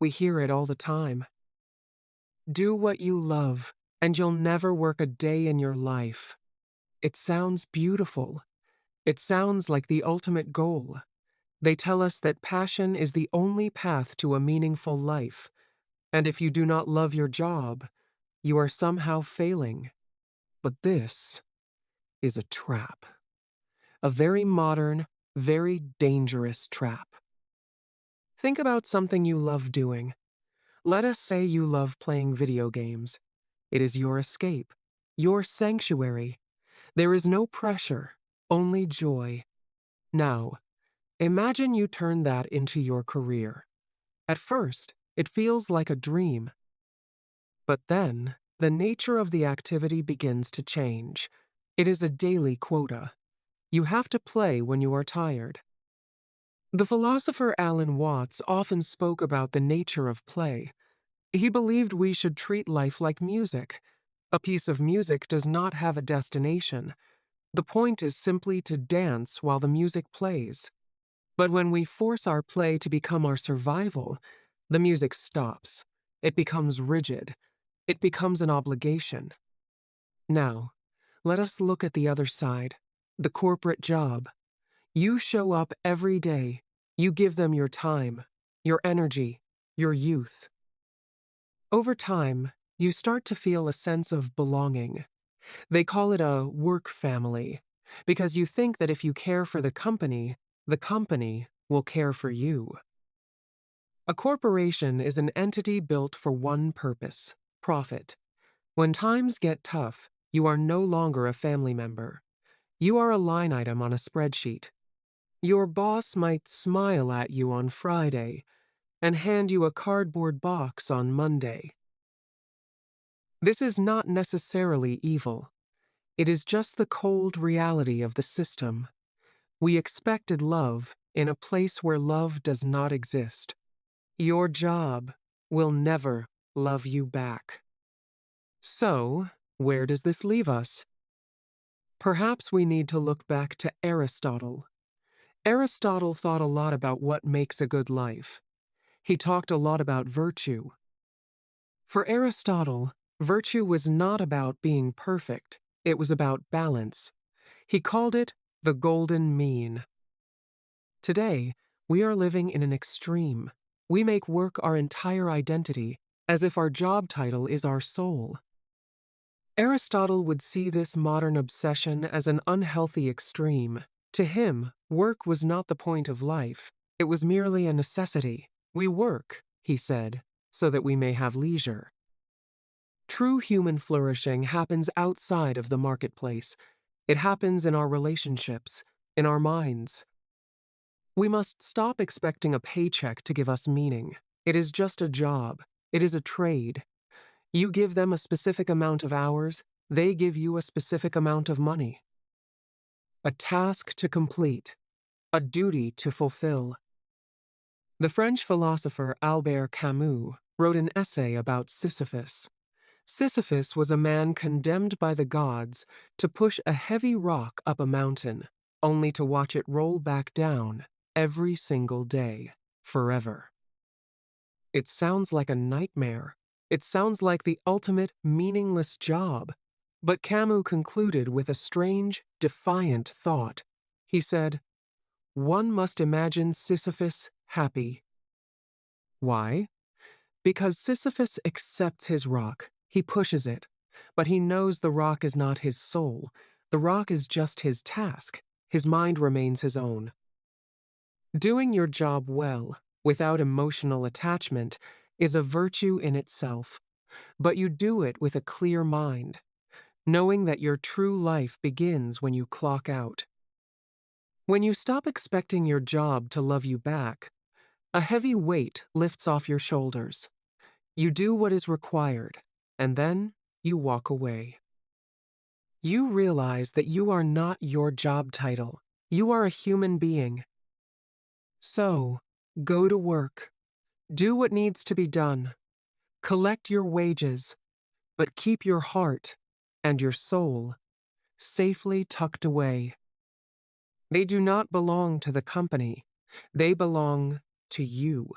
We hear it all the time. Do what you love, and you'll never work a day in your life. It sounds beautiful. It sounds like the ultimate goal. They tell us that passion is the only path to a meaningful life, and if you do not love your job, you are somehow failing. But this is a trap. A very modern, very dangerous trap. Think about something you love doing. Let us say you love playing video games. It is your escape, your sanctuary. There is no pressure, only joy. Now, imagine you turn that into your career. At first, it feels like a dream. But then, the nature of the activity begins to change. It is a daily quota. You have to play when you are tired. The philosopher Alan Watts often spoke about the nature of play. He believed we should treat life like music. A piece of music does not have a destination. The point is simply to dance while the music plays. But when we force our play to become our survival, the music stops. It becomes rigid. It becomes an obligation. Now, let us look at the other side, the corporate job. You show up every day. You give them your time, your energy, your youth. Over time, you start to feel a sense of belonging. They call it a work family, because you think that if you care for the company will care for you. A corporation is an entity built for one purpose: profit. When times get tough, you are no longer a family member. You are a line item on a spreadsheet. Your boss might smile at you on Friday and hand you a cardboard box on Monday. This is not necessarily evil. It is just the cold reality of the system. We expected love in a place where love does not exist. Your job will never love you back. So, where does this leave us? Perhaps we need to look back to Aristotle. Aristotle thought a lot about what makes a good life. He talked a lot about virtue. For Aristotle, virtue was not about being perfect. It was about balance. He called it the golden mean. Today, we are living in an extreme. We make work our entire identity, as if our job title is our soul. Aristotle would see this modern obsession as an unhealthy extreme. To him, work was not the point of life. It was merely a necessity. We work, he said, so that we may have leisure. True human flourishing happens outside of the marketplace. It happens in our relationships, in our minds. We must stop expecting a paycheck to give us meaning. It is just a job. It is a trade. You give them a specific amount of hours, they give you a specific amount of money. A task to complete, a duty to fulfill. The French philosopher Albert Camus wrote an essay about Sisyphus. Sisyphus was a man condemned by the gods to push a heavy rock up a mountain, only to watch it roll back down every single day, forever. It sounds like a nightmare. It sounds like the ultimate meaningless job. But Camus concluded with a strange, defiant thought. He said, "One must imagine Sisyphus happy." Why? Because Sisyphus accepts his rock. He pushes it. But he knows the rock is not his soul. The rock is just his task. His mind remains his own. Doing your job well, without emotional attachment, is a virtue in itself. But you do it with a clear mind, knowing that your true life begins when you clock out. When you stop expecting your job to love you back, a heavy weight lifts off your shoulders. You do what is required, and then you walk away. You realize that you are not your job title. You are a human being. So, go to work. Do what needs to be done. Collect your wages, but keep your heart and your soul safely tucked away. They do not belong to the company. They belong to you.